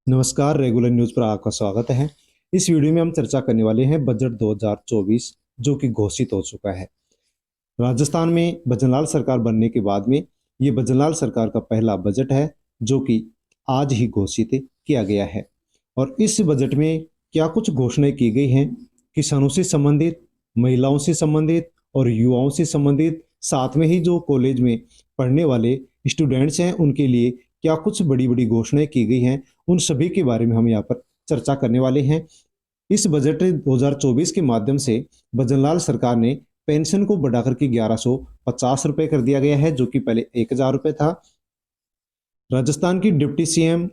नमस्कार, regular news पर आपका स्वागत है। इस वीडियो में हम चर्चा करने वाले हैं बजट 2024 जो कि घोषित हो चुका है। राजस्थान में भजनलाल सरकार बनने के बाद में ये भजनलाल सरकार का पहला बजट है जो कि आज ही घोषित किया गया है। और इस बजट में क्या कुछ घोषणाएं की गई हैं, किसानों से संबंधित, महिलाओं से संबंधित और युवाओं से संबंधित, साथ में ही जो कॉलेज में पढ़ने वाले स्टूडेंट्स हैं उनके लिए क्या कुछ बड़ी बड़ी घोषणाएं की गई हैं, उन सभी के बारे में हम यहाँ पर चर्चा करने वाले हैं। इस बजट 2024 के माध्यम से भजनलाल सरकार ने पेंशन को बढ़ाकर के 1150 रुपए कर दिया गया है जो कि पहले 1000 रुपए था। राजस्थान की डिप्टी सीएम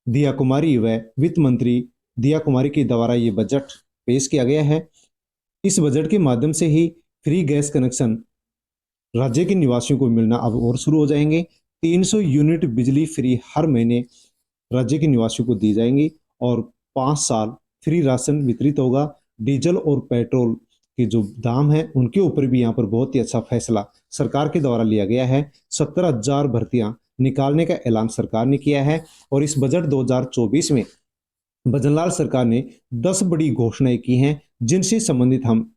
दिया कुमारी व वित्त मंत्री दिया कुमारी के द्वारा ये बजट पेश किया गया है। इस बजट के माध्यम से ही फ्री गैस कनेक्शन राज्य के निवासियों को मिलना अब और शुरू हो जाएंगे। 300 यूनिट बिजली फ्री हर महीने राज्य के निवासियों को दी जाएंगी और 5 साल फ्री राशन वितरित होगा। डीजल और पेट्रोल के जो दाम है उनके ऊपर भी यहाँ पर बहुत ही अच्छा फैसला सरकार के द्वारा लिया गया है। 17,000 भर्तियां निकालने का ऐलान सरकार ने किया है। और इस बजट 2024 में भजनलाल सरकार ने 10 बड़ी घोषणाएं की हैं जिनसे संबंधित हम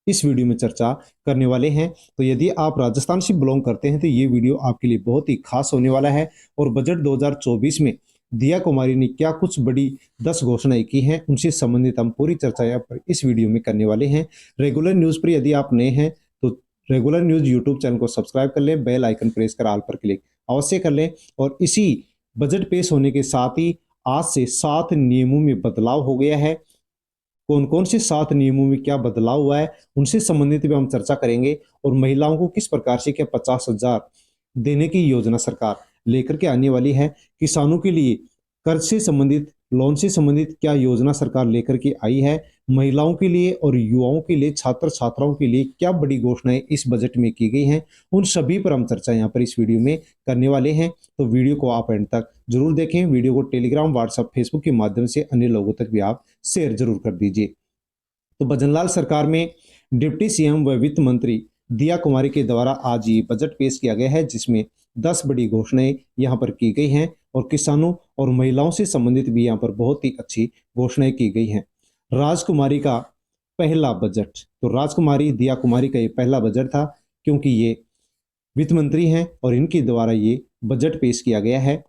इस वीडियो में चर्चा करने वाले हैं। तो यदि आप राजस्थान से बिलोंग करते हैं तो ये वीडियो आपके लिए बहुत ही खास होने वाला है। और बजट 2024 में दिया कुमारी ने क्या कुछ बड़ी 10 घोषणाएं की हैं उनसे संबंधित हम पूरी चर्चा यहाँ पर इस वीडियो में करने वाले हैं। रेगुलर न्यूज़ पर यदि आप नए हैं तो रेगुलर न्यूज़ यूट्यूब चैनल को सब्सक्राइब कर लें, बेल आइकन प्रेस कर ऑल पर क्लिक अवश्य कर लें। और इसी बजट पेश होने के साथ ही आज से 7 नियमों में बदलाव हो गया है। कौन कौन से 7 नियमों में क्या बदलाव हुआ है उनसे संबंधित भी हम चर्चा करेंगे। और महिलाओं को किस प्रकार से क्या 50,000 देने की योजना सरकार लेकर के आने वाली है। किसानों के लिए कर्ज से संबंधित, लोन से संबंधित क्या योजना सरकार लेकर के आई है। महिलाओं के लिए और युवाओं के लिए, छात्र छात्राओं के लिए क्या बड़ी घोषणाएं इस बजट में की गई हैं, उन सभी पर हम चर्चा यहाँ पर इस वीडियो में करने वाले हैं। तो वीडियो को आप एंड तक जरूर देखें। वीडियो को टेलीग्राम, व्हाट्सएप, फेसबुक के माध्यम से अन्य लोगों तक भी आप शेयर जरूर कर दीजिए। तो भजनलाल सरकार में डिप्टी सीएम व वित्त मंत्री दिया कुमारी के द्वारा आज ये बजट पेश किया गया है जिसमें 10 बड़ी घोषणाएं यहाँ पर की गई हैं। और किसानों और महिलाओं से संबंधित भी यहाँ पर बहुत ही अच्छी घोषणाएं की गई हैं। राजकुमारी का पहला बजट, तो राजकुमारी दिया कुमारी का ये पहला बजट था क्योंकि ये वित्त मंत्री हैं और इनके द्वारा ये बजट पेश किया गया है।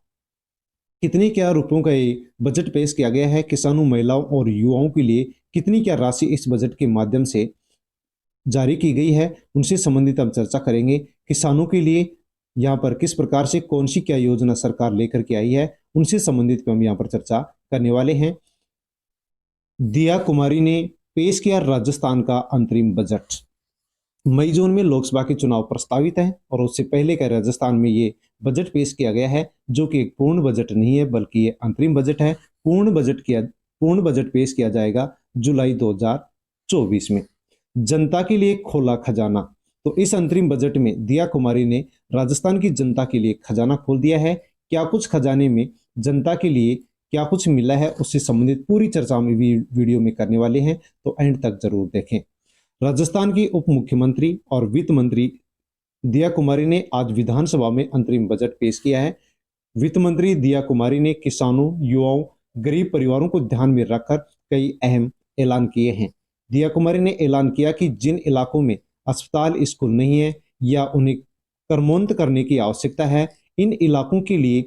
कितनी क्या रुपयों का ये बजट पेश किया गया है, किसानों, महिलाओं और युवाओं के लिए कितनी क्या राशि इस बजट के माध्यम से जारी की गई है, उनसे संबंधित हम चर्चा करेंगे। किसानों के लिए यहाँ पर किस प्रकार से कौन सी क्या योजना सरकार लेकर के आई है उनसे संबंधित हम यहाँ पर चर्चा करने वाले हैं। दिया कुमारी ने पेश किया राजस्थान का अंतरिम बजट। मई जून में लोकसभा के चुनाव प्रस्तावित है और उससे पहले का राजस्थान में ये बजट पेश किया गया है जो कि एक पूर्ण बजट नहीं है बल्कि ये अंतरिम बजट है। पूर्ण बजट पेश किया जाएगा जुलाई 2024 में। जनता के लिए खोला खजाना, तो इस अंतरिम बजट में दिया कुमारी ने राजस्थान की जनता के लिए खजाना खोल दिया है। क्या कुछ खजाने में जनता के लिए क्या कुछ मिला है उससे संबंधित पूरी चर्चा में वीडियो में करने वाले हैं, तो एंड तक जरूर देखें। राजस्थान की उप मुख्यमंत्री और वित्त मंत्री दिया कुमारी ने आज विधानसभा में अंतरिम बजट पेश किया है। वित्त मंत्री दिया कुमारी ने किसानों, युवाओं, गरीब परिवारों को ध्यान में रखकर कई अहम ऐलान किए हैं। दिया कुमारी ने ऐलान किया कि जिन इलाकों में अस्पताल, स्कूल नहीं है या उन्हें कर्मोन्नत करने की आवश्यकता है, इन इलाकों के लिए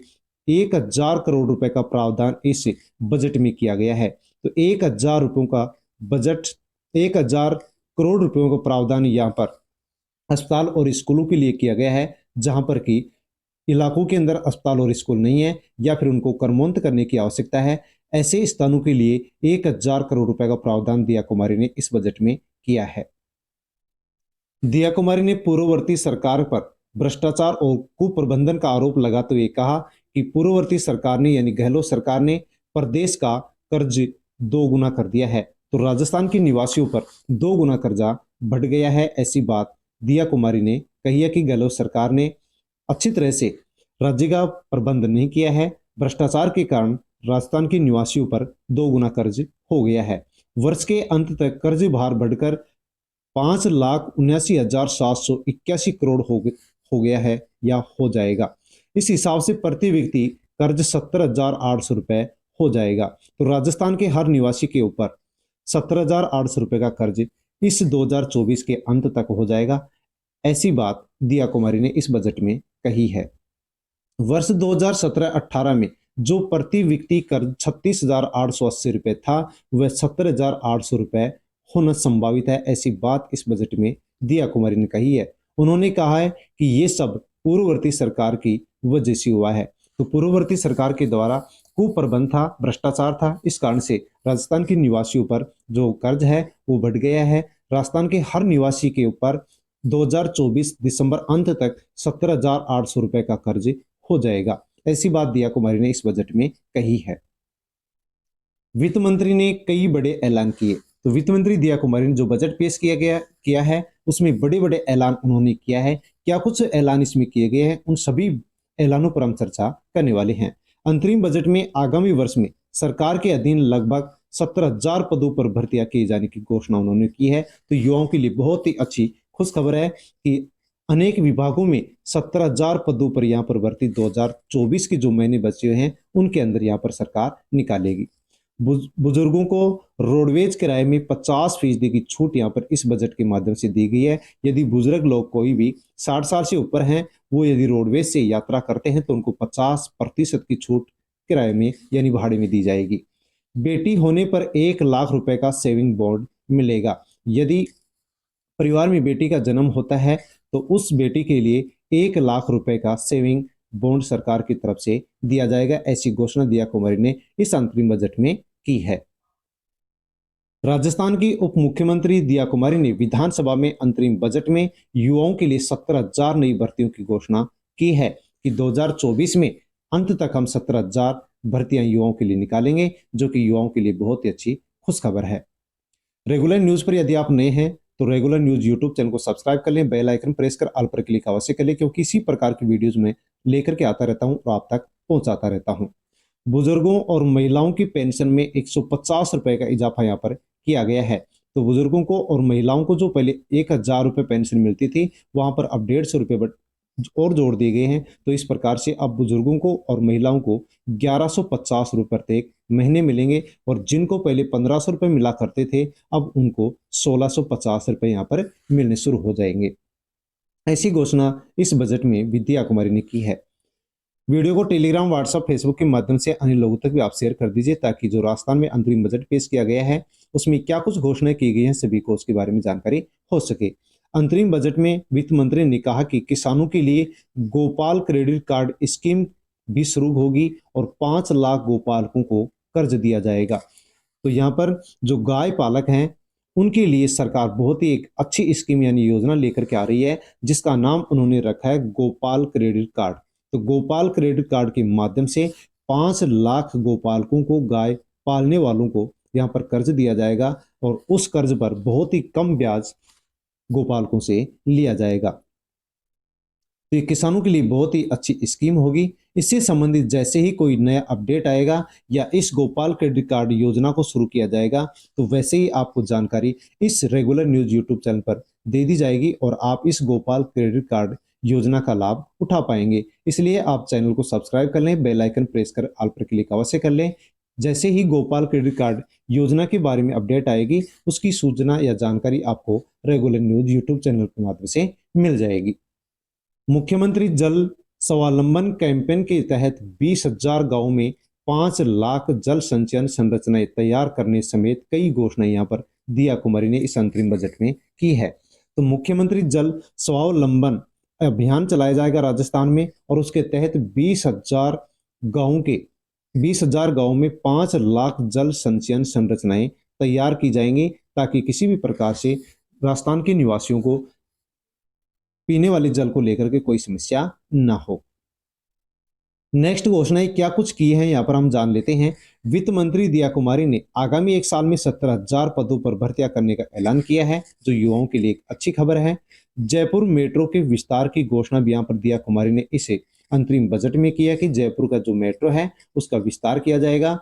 1,000 करोड़ रुपए का प्रावधान इस बजट में किया गया है। तो 1,000 रुपयों का बजट, 1,000 करोड़ रुपयों का प्रावधान यहाँ पर अस्पताल और स्कूलों के लिए किया गया है जहां पर कि इलाकों के अंदर अस्पताल और स्कूल नहीं है या फिर उनको कर्मोन्नत करने की आवश्यकता है। ऐसे स्थानों के लिए 1,000 करोड़ रुपए का प्रावधान दिया कुमारी ने इस बजट में किया है। दिया कुमारी ने पूर्ववर्ती सरकार पर भ्रष्टाचार और कुप्रबंधन का आरोप लगाते हुए कहा कि पूर्ववर्ती सरकार ने यानी गहलोत सरकार ने प्रदेश का कर्ज 2 गुना कर दिया है। तो राजस्थान के निवासियों पर 2 गुना कर्जा बढ़ गया है, ऐसी बात दिया कुमारी ने कही है कि गहलोत सरकार ने अच्छी तरह से राज्य का प्रबंध नहीं किया है। भ्रष्टाचार के कारण राजस्थान के निवासियों पर 2 गुना कर्ज हो गया है। वर्ष के अंत तक कर्ज भार बढ़कर 5,79,781 करोड़ हो गया है या हो जाएगा। इस हिसाब से प्रति व्यक्ति कर्ज 70,800 रुपए हो जाएगा। तो राजस्थान के हर निवासी के ऊपर 17,800 रुपये का कर्ज इस 2024 के अंत तक हो जाएगा। ऐसी बात दिया कुमारी ने इस बजट में कही है। वर्ष 2017-18 में जो प्रति व्यक्ति कर्ज 36,880 रुपये था, वह 17,800 रुपये होना संभावित है। ऐसी बात इस बजट में दिया कुमारी ने कही है। उन्होंने कहा है कि ये सब पूर्ववर्ती सरकार की वजह से हुआ है। तो पूर्ववर्ती सरकार के द्वारा कुप्रबंध था, भ्रष्टाचार था, इस कारण से राजस्थान के निवासियों पर जो कर्ज है वो बढ़ गया है। राजस्थान के हर निवासी के ऊपर 2024 दिसंबर अंत तक 17,800 रुपये का कर्ज हो जाएगा। ऐसी बात दिया कुमारी ने इस बजट में कही है। वित्त मंत्री ने कई बड़े ऐलान किए। तो वित्त मंत्री दिया कुमारी ने जो बजट पेश किया है उसमें बड़े बड़े ऐलान उन्होंने किया है। क्या कुछ ऐलान इसमें किए गए हैं, उन सभी ऐलानों पर हम चर्चा करने वाले हैं। अंतरिम बजट में आगामी वर्ष में सरकार के अधीन लगभग 17,000 पदों पर भर्तियां किए जाने की घोषणा उन्होंने की है। तो युवाओं के लिए बहुत ही अच्छी खुशखबर है कि अनेक विभागों में 17,000 पदों पर यहाँ पर भर्ती 2024 के जो महीने बचे हुए हैं उनके अंदर यहाँ पर सरकार निकालेगी। बुजुर्गों को रोडवेज किराए में 50% की छूट यहाँ पर इस बजट के माध्यम से दी गई है। यदि बुजुर्ग लोग कोई भी 60 साल से ऊपर हैं, वो यदि रोडवेज से यात्रा करते हैं तो उनको 50% की छूट किराए में यानी भाड़े में दी जाएगी। बेटी होने पर 1 लाख रुपए का सेविंग बॉन्ड मिलेगा। यदि परिवार में बेटी का जन्म होता है तो उस बेटी के लिए 1 लाख रुपए का सेविंग बॉन्ड सरकार की तरफ से दिया जाएगा। ऐसी घोषणा दिया कुमारी ने इस अंतरिम बजट में की है। राजस्थान की उप मुख्यमंत्री दिया कुमारी ने विधानसभा में अंतरिम बजट में युवाओं के लिए 17,000 नई भर्तियों की घोषणा की है कि 2024 में अंत तक हम 17,000 भर्तियां युवाओं के लिए निकालेंगे, जो कि युवाओं के लिए बहुत ही अच्छी खुशखबर है। रेगुलर न्यूज पर यदि आप नए हैं तो रेगुलर न्यूज यूट्यूब चैनल को सब्सक्राइब कर लें, बेल आइकन प्रेस कर ऑल पर क्लिक अवश्य कर लें, क्योंकि इसी प्रकार की वीडियोज में लेकर के आता रहता हूं और आप तक पहुंचाता रहता हूं। बुजुर्गों और महिलाओं की पेंशन में 150 रुपए का इजाफा यहाँ पर किया गया है। तो बुजुर्गों को और महिलाओं को जो पहले 1,000 रुपये पेंशन मिलती थी, वहां पर अब 150 रुपये और जोड़ दिए गए हैं। तो इस प्रकार से अब बुजुर्गों को और महिलाओं को 1,150 रुपये प्रत्येक महीने मिलेंगे, और जिनको पहले 1,500 रुपये मिला करते थे अब उनको 1,650 रुपये यहाँ पर मिलने शुरू हो जाएंगे। ऐसी घोषणा इस बजट में विद्या कुमारी ने की है। वीडियो को टेलीग्राम, व्हाट्सएप, फेसबुक के माध्यम से अन्य लोगों तक भी आप शेयर कर दीजिए, ताकि जो राजस्थान में अंतरिम बजट पेश किया गया है उसमें क्या कुछ घोषणाएं की गई हैं सभी को उसके बारे में जानकारी हो सके। अंतरिम बजट में वित्त मंत्री ने कहा कि किसानों के लिए गोपाल क्रेडिट कार्ड स्कीम भी शुरू होगी और 5 लाख गोपालकों को कर्ज दिया जाएगा। तो यहाँ पर जो गाय पालक हैं उनके लिए सरकार बहुत ही एक अच्छी स्कीम यानी योजना लेकर के आ रही है, जिसका नाम उन्होंने रखा है गोपाल क्रेडिट कार्ड। तो गोपाल क्रेडिट कार्ड के माध्यम से 5 लाख गोपालकों को, गाय पालने वालों को यहाँ पर कर्ज दिया जाएगा, और उस कर्ज पर बहुत ही कम ब्याज गोपालकों से लिया जाएगा। तो ये किसानों के लिए बहुत ही अच्छी स्कीम होगी। इससे संबंधित जैसे ही कोई नया अपडेट आएगा या इस गोपाल क्रेडिट कार्ड योजना को शुरू किया जाएगा, तो वैसे ही आपको जानकारी इस रेगुलर न्यूज यूट्यूब चैनल पर दे दी जाएगी और आप इस गोपाल क्रेडिट कार्ड योजना का लाभ उठा पाएंगे। इसलिए आप चैनल को सब्सक्राइब कर लें, बेल आइकन प्रेस कर ऑल पर क्लिक अवश्य कर लें। जैसे ही गोपाल क्रेडिट कार्ड योजना के बारे में अपडेट आएगी, उसकी सूचना या जानकारी आपको रेगुलर न्यूज यूट्यूब चैनल के माध्यम से मिल जाएगी। मुख्यमंत्री जल स्वावलंबन कैंपेन के तहत 20,000 गाँव में 5 लाख जल संचयन संरचनाएं तैयार करने समेत कई घोषणाएं यहाँ पर दिया कुमारी ने इस अंतरिम बजट में की है। तो मुख्यमंत्री जल स्वावलंबन अभियान चलाया जाएगा राजस्थान में, और उसके तहत 20,000 गाँव में 5 लाख जल संचयन संरचनाएं तैयार की जाएंगी, ताकि किसी भी प्रकार से राजस्थान के निवासियों को पीने वाले जल को लेकर के कोई समस्या ना हो। नेक्स्ट घोषणाएं क्या कुछ की है यहाँ पर हम जान लेते हैं। वित्त मंत्री दिया कुमारी ने आगामी एक साल में 17,000 पदों पर भर्तियां करने का ऐलान किया है, जो युवाओं के लिए एक अच्छी खबर है। जयपुर मेट्रो के विस्तार की घोषणा भी यहाँ पर दिया कुमारी ने इसे अंतरिम बजट में किया कि जयपुर का जो मेट्रो है उसका विस्तार किया जाएगा।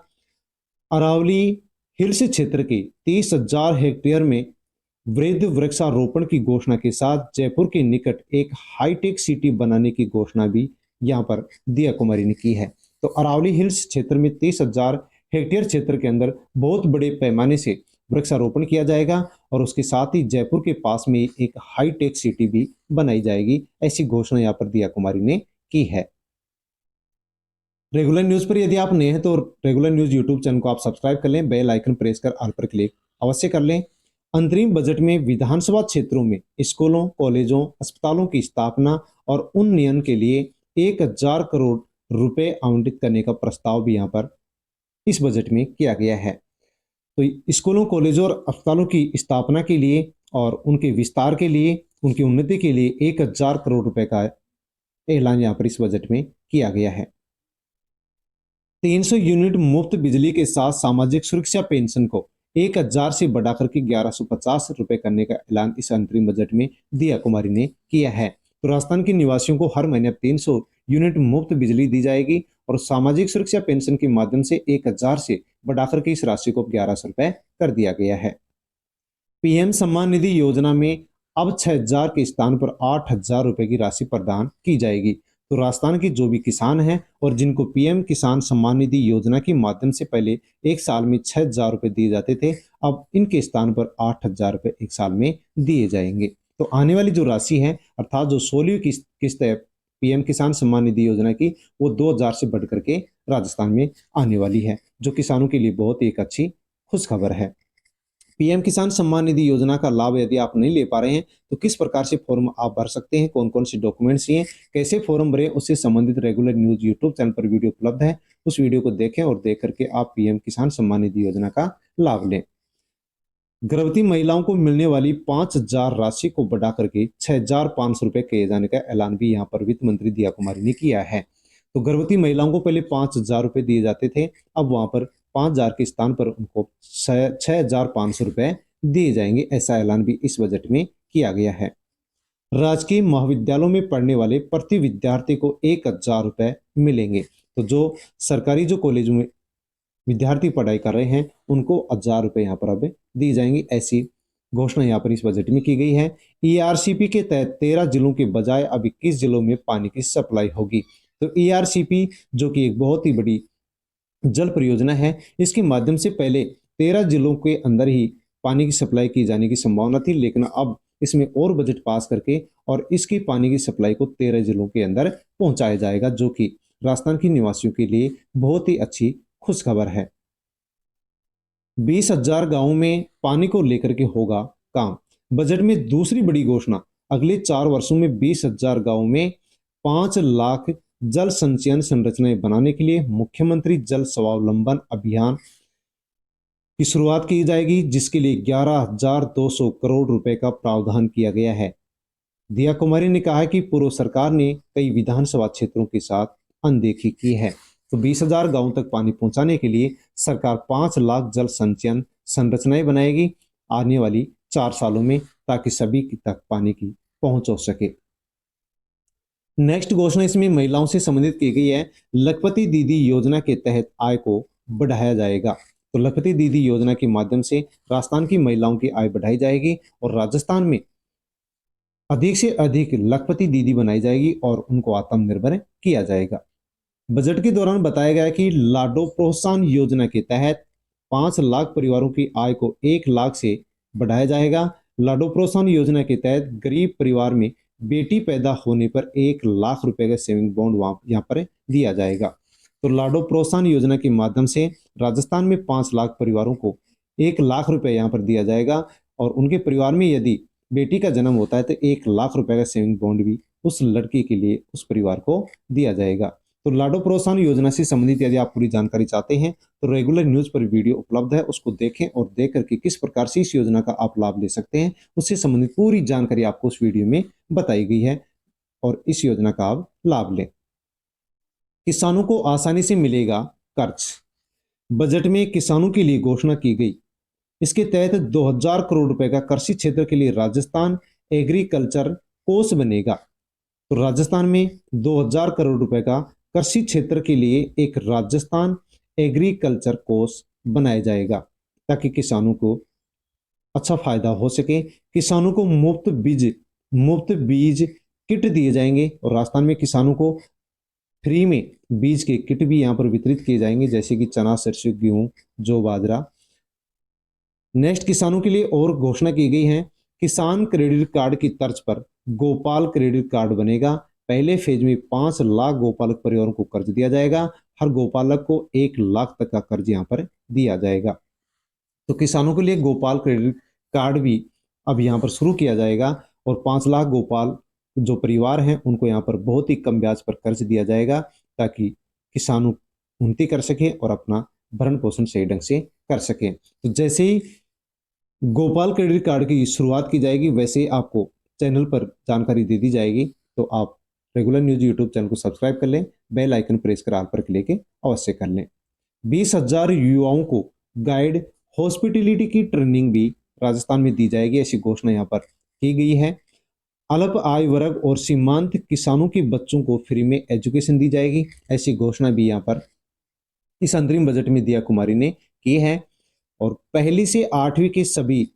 अरावली हिल्स क्षेत्र के 30,000 हेक्टेयर में वृहद वृक्षारोपण की घोषणा के साथ जयपुर के निकट एक हाईटेक सिटी बनाने की घोषणा भी यहाँ पर दिया कुमारी ने की है। तो अरावली हिल्स क्षेत्र में 30,000 हेक्टेयर क्षेत्र के अंदर बहुत बड़े पैमाने से वृक्षारोपण किया जाएगा और उसके साथ ही जयपुर के पास में एक हाईटेक सिटी भी बनाई जाएगी। ऐसी घोषणा यहाँ पर दिया कुमारी ने की है। रेगुलर न्यूज पर यदि आप नए हैं तो रेगुलर न्यूज यूट्यूब चैनल को आप सब्सक्राइब कर लें, बेल आइकन प्रेस कर ऑल पर क्लिक अवश्य कर लें। अंतरिम बजट में विधानसभा क्षेत्रों में स्कूलों, कॉलेजों, अस्पतालों की स्थापना और उन्नयन के लिए 1,000 करोड़ रुपए आवंटित करने का प्रस्ताव भी यहाँ पर इस बजट में किया गया है। तो स्कूलों, कॉलेजों और अस्पतालों की स्थापना के लिए और उनके विस्तार के लिए, उनकी उन्नति के लिए 1,000 करोड़ रुपए का ऐलान यहाँ पर इस बजट में किया गया है। 300 यूनिट मुफ्त बिजली के साथ सामाजिक सुरक्षा पेंशन को 1,000 से बढ़ाकर के 1,150 रुपए करने का ऐलान इस अंतरिम बजट में दिया कुमारी ने किया है। तो राजस्थान के निवासियों को हर महीने 300 यूनिट मुफ्त बिजली दी जाएगी और सामाजिक सुरक्षा पेंशन के माध्यम से 1,000 से बढ़ाकर के इस राशि को 1,100 रुपए कर दिया गया है। पीएम सम्मान निधि योजना में अब 6,000 के स्थान पर 8,000 रुपए की राशि प्रदान की जाएगी। तो राजस्थान के जो भी किसान हैं और जिनको पीएम किसान सम्मान निधि योजना के माध्यम से पहले एक साल में 6,000 रुपए दिए जाते थे, अब इनके स्थान पर 8,000 रुपए एक साल में दिए जाएंगे। तो आने वाली जो राशि है अर्थात जो 16वीं किस्त है पीएम किसान सम्मान निधि योजना की, वो 2,000 से बढ़ करके राजस्थान में आने वाली है, जो किसानों के लिए बहुत ही एक अच्छी खुशखबर है। पीएम किसान सम्मान निधि योजना का लाभ यदि आप नहीं ले पा रहे हैं तो किस प्रकार से फॉर्म आप भर सकते हैं, कौन कौन से डॉक्यूमेंट्स चाहिए, कैसे फॉर्म भरें, उससे संबंधित रेगुलर न्यूज यूट्यूब चैनल पर वीडियो उपलब्ध है। उस वीडियो को देखें और देख करके आप पीएम किसान सम्मान निधि योजना का लाभ लें। गर्भवती महिलाओं को मिलने वाली 5,000 राशि को बढ़ा करके 6,500 रुपए किए जाने का ऐलान भी यहाँ पर वित्त मंत्री दिया कुमारी ने किया है। तो गर्भवती महिलाओं को पहले 5,000 रुपए दिए जाते थे, अब वहां पर 5,000 के स्थान पर उनको 6,500 रुपए दिए जाएंगे। ऐसा ऐलान भी इस बजट में किया गया है। राजकीय महाविद्यालयों में पढ़ने वाले प्रति विद्यार्थी को 1,000 रुपए मिलेंगे। तो जो सरकारी जो कॉलेज में विद्यार्थी पढ़ाई कर रहे हैं उनको 1,000 रुपए यहाँ पर अब दी जाएंगी। ऐसी घोषणा यहाँ पर इस बजट में की गई है। ईआरसीपी के तहत 13 जिलों के बजाय अब 21 जिलों में पानी की सप्लाई होगी। तो ईआरसीपी जो कि एक बहुत ही बड़ी जल परियोजना है, इसके माध्यम से पहले 13 जिलों के अंदर ही पानी की सप्लाई की जाने की संभावना थी, लेकिन अब इसमें और बजट पास करके और इसकी पानी की सप्लाई को 13 जिलों के अंदर पहुंचाया जाएगा, जो कि राजस्थान के निवासियों के लिए बहुत ही अच्छी खुशखबर है। 20,000 गांवों में पानी को लेकर के होगा काम। बजट में दूसरी बड़ी घोषणा, अगले 4 वर्षों में 20,000 गांवों में 5 लाख जल संचयन संरचनाएं बनाने के लिए मुख्यमंत्री जल स्वावलंबन अभियान की शुरुआत की जाएगी, जिसके लिए 11,200 करोड़ रुपए का प्रावधान किया गया है। दिया कुमारी ने कहा कि पूर्व सरकार ने कई विधानसभा क्षेत्रों के साथ अनदेखी की है। तो 20,000 गांवों तक पानी पहुंचाने के लिए सरकार 5 लाख जल संचयन संरचनाएं बनाएगी आने वाली 4 सालों में, ताकि सभी तक पानी की पहुंच हो सके। नेक्स्ट घोषणा इसमें महिलाओं से संबंधित की गई है। लखपति दीदी योजना के तहत आय को बढ़ाया जाएगा। तो लखपति दीदी योजना के माध्यम से राजस्थान की महिलाओं की आय बढ़ाई जाएगी और राजस्थान में अधिक से अधिक लखपति दीदी बनाई जाएगी और उनको आत्मनिर्भर किया जाएगा। बजट के दौरान बताया गया कि लाडो प्रोत्साहन योजना के तहत 5 लाख परिवारों की आय को 1 लाख से बढ़ाया जाएगा। लाडो प्रोत्साहन योजना के तहत गरीब परिवार में बेटी पैदा होने पर 1 लाख रुपए का सेविंग बॉन्ड यहाँ पर दिया जाएगा। तो लाडो प्रोत्साहन योजना के माध्यम से राजस्थान में 5 लाख परिवारों को 1 लाख रुपए यहाँ पर दिया जाएगा और उनके परिवार में यदि बेटी का जन्म होता है तो 1 लाख रुपए का सेविंग बॉन्ड भी उस लड़की के लिए, उस परिवार को दिया जाएगा। तो लाडो प्रोत्साहन योजना से संबंधित यदि आप पूरी जानकारी चाहते हैं तो रेगुलर न्यूज पर वीडियो उपलब्ध है, उसको देखें और देख करके किस प्रकार से इस योजना का आप लाभ ले सकते हैं, उससे संबंधित पूरी जानकारी आपको उस वीडियो में बताई गई है और इस योजना का आप लाभ लें। किसानों को आसानी से मिलेगा कर्ज। बजट में किसानों के लिए घोषणा की गई। इसके तहत 2,000 करोड़ रुपए का कृषि क्षेत्र के लिए राजस्थान एग्रीकल्चर कोष बनेगा। तो राजस्थान में 2,000 करोड़ रुपए का कृषि क्षेत्र के लिए एक राजस्थान एग्रीकल्चर कोष बनाया जाएगा, ताकि किसानों को अच्छा फायदा हो सके। किसानों को मुफ्त बीज किट दिए जाएंगे और राजस्थान में किसानों को फ्री में बीज के किट भी यहाँ पर वितरित किए जाएंगे, जैसे कि चना, सरसों, गेहूं, जौ, बाजरा। नेक्स्ट, किसानों के लिए और घोषणा की गई है, किसान क्रेडिट कार्ड की तर्ज पर गोपाल क्रेडिट कार्ड बनेगा। पहले फेज में 5 लाख गोपालक परिवारों को कर्ज दिया जाएगा। हर गोपालक को 1 लाख तक का कर्ज यहाँ पर दिया जाएगा। तो किसानों के लिए गोपाल क्रेडिट कार्ड भी अब यहाँ पर शुरू किया जाएगा और 5 लाख गोपाल जो परिवार हैं उनको यहाँ पर बहुत ही कम ब्याज पर कर्ज दिया जाएगा, ताकि किसान उन्नति कर सके और अपना भरण पोषण सही ढंग से कर सके। तो जैसे ही गोपाल क्रेडिट कार्ड की शुरुआत की जाएगी, वैसे ही आपको चैनल पर जानकारी दे दी जाएगी। तो आप रेगुलर न्यूज यूट्यूब चैनल को सब्सक्राइब कर लें, बेल आइकन प्रेस कर ऑल पर क्लिक अवश्य कर लें। 20,000 युवाओं को गाइड हॉस्पिटलिटी की ट्रेनिंग भी राजस्थान में दी जाएगी, ऐसी घोषणा यहाँ पर की गई है। अल्प आय वर्ग और सीमांत किसानों के बच्चों को फ्री में एजुकेशन दी जाएगी, ऐसी घोषणा भी यहाँ पर इस अंतरिम बजट में दिया कुमारी ने की है। और पहली से 8वीं के सभी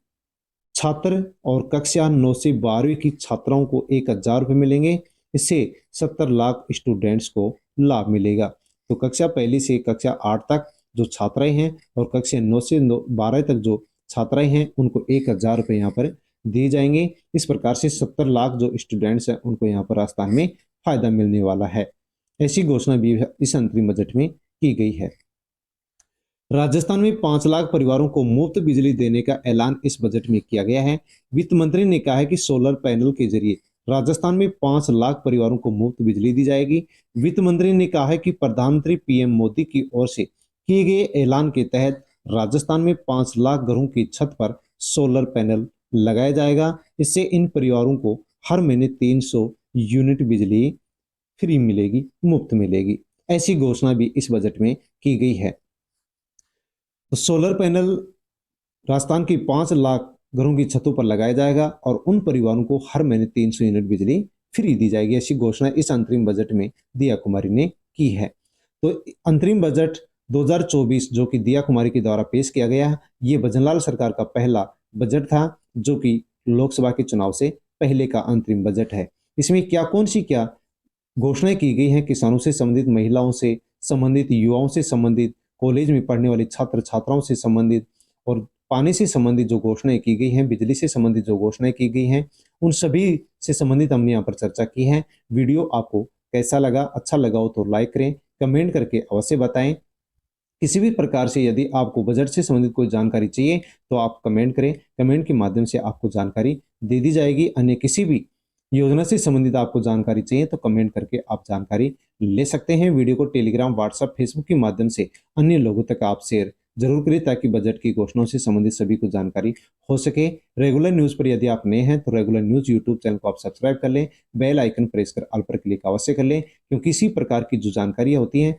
छात्र और कक्षा 9 से 12वीं की छात्राओं को 1,000 रुपये मिलेंगे। इससे 70 लाख स्टूडेंट्स को लाभ मिलेगा। तो कक्षा पहली से कक्षा 8 तक जो छात्राएं हैं और कक्षा 9 से 12 तक जो छात्राएं हैं उनको 1,000 रुपये यहाँ पर दिए जाएंगे। इस प्रकार से 70 लाख जो स्टूडेंट्स हैं उनको यहाँ पर राजस्थान में फायदा मिलने वाला है, ऐसी घोषणा भी इस अंतरिम बजट में की गई है। राजस्थान में 5 लाख परिवारों को मुफ्त बिजली देने का ऐलान इस बजट में किया गया है। वित्त मंत्री ने कहा है कि सोलर पैनल के जरिए राजस्थान में 5 लाख परिवारों को मुफ्त बिजली दी जाएगी। वित्त मंत्री ने कहा है कि प्रधानमंत्री पीएम मोदी की ओर से किए गए ऐलान के तहत राजस्थान में 5 लाख घरों की छत पर सोलर पैनल लगाया जाएगा। इससे इन परिवारों को हर महीने 300 यूनिट बिजली फ्री मिलेगी, मुफ्त मिलेगी। ऐसी घोषणा भी इस बजट में की गई है। तो सोलर पैनल राजस्थान की 5 लाख घरों की छतों पर लगाया जाएगा और उन परिवारों को हर महीने 300 यूनिट बिजली फ्री दी जाएगी, ऐसी घोषणा इस अंतरिम बजट में दिया कुमारी ने की है। तो अंतरिम बजट 2024 जो कि दिया कुमारी के द्वारा पेश किया गया, ये भजनलाल सरकार का पहला बजट था, जो कि लोकसभा के चुनाव से पहले का अंतरिम बजट है। इसमें क्या घोषणाएं की गई हैं, किसानों से संबंधित, महिलाओं से संबंधित, युवाओं से संबंधित, कॉलेज में पढ़ने वाले छात्र छात्राओं से संबंधित और पानी से संबंधित जो घोषणाएं की गई हैं, बिजली से संबंधित जो घोषणाएं की गई हैं, उन सभी से संबंधित हमने यहाँ पर चर्चा की है। वीडियो आपको कैसा लगा, अच्छा लगा हो तो लाइक करें, कमेंट करके अवश्य बताएं। किसी भी प्रकार से यदि आपको बजट से संबंधित कोई जानकारी चाहिए तो आप कमेंट करें, कमेंट के माध्यम से आपको जानकारी दे दी जाएगी। अन्य किसी भी योजना से संबंधित आपको जानकारी चाहिए तो कमेंट करके आप जानकारी ले सकते हैं। वीडियो को टेलीग्राम, व्हाट्सएप, फेसबुक के माध्यम से अन्य लोगों तक आप शेयर जरूर करें, ताकि बजट की घोषणाओं से संबंधित सभी को जानकारी हो सके। रेगुलर न्यूज पर यदि आप नए हैं तो रेगुलर न्यूज यूट्यूब चैनल को आप सब्सक्राइब कर लें, बेल आइकन प्रेस कर ऑल पर क्लिक अवश्य कर लें, क्योंकि इसी प्रकार की जो जानकारियां होती हैं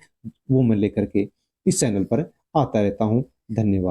वो मैं लेकर के इस चैनल पर आता रहता हूं। धन्यवाद।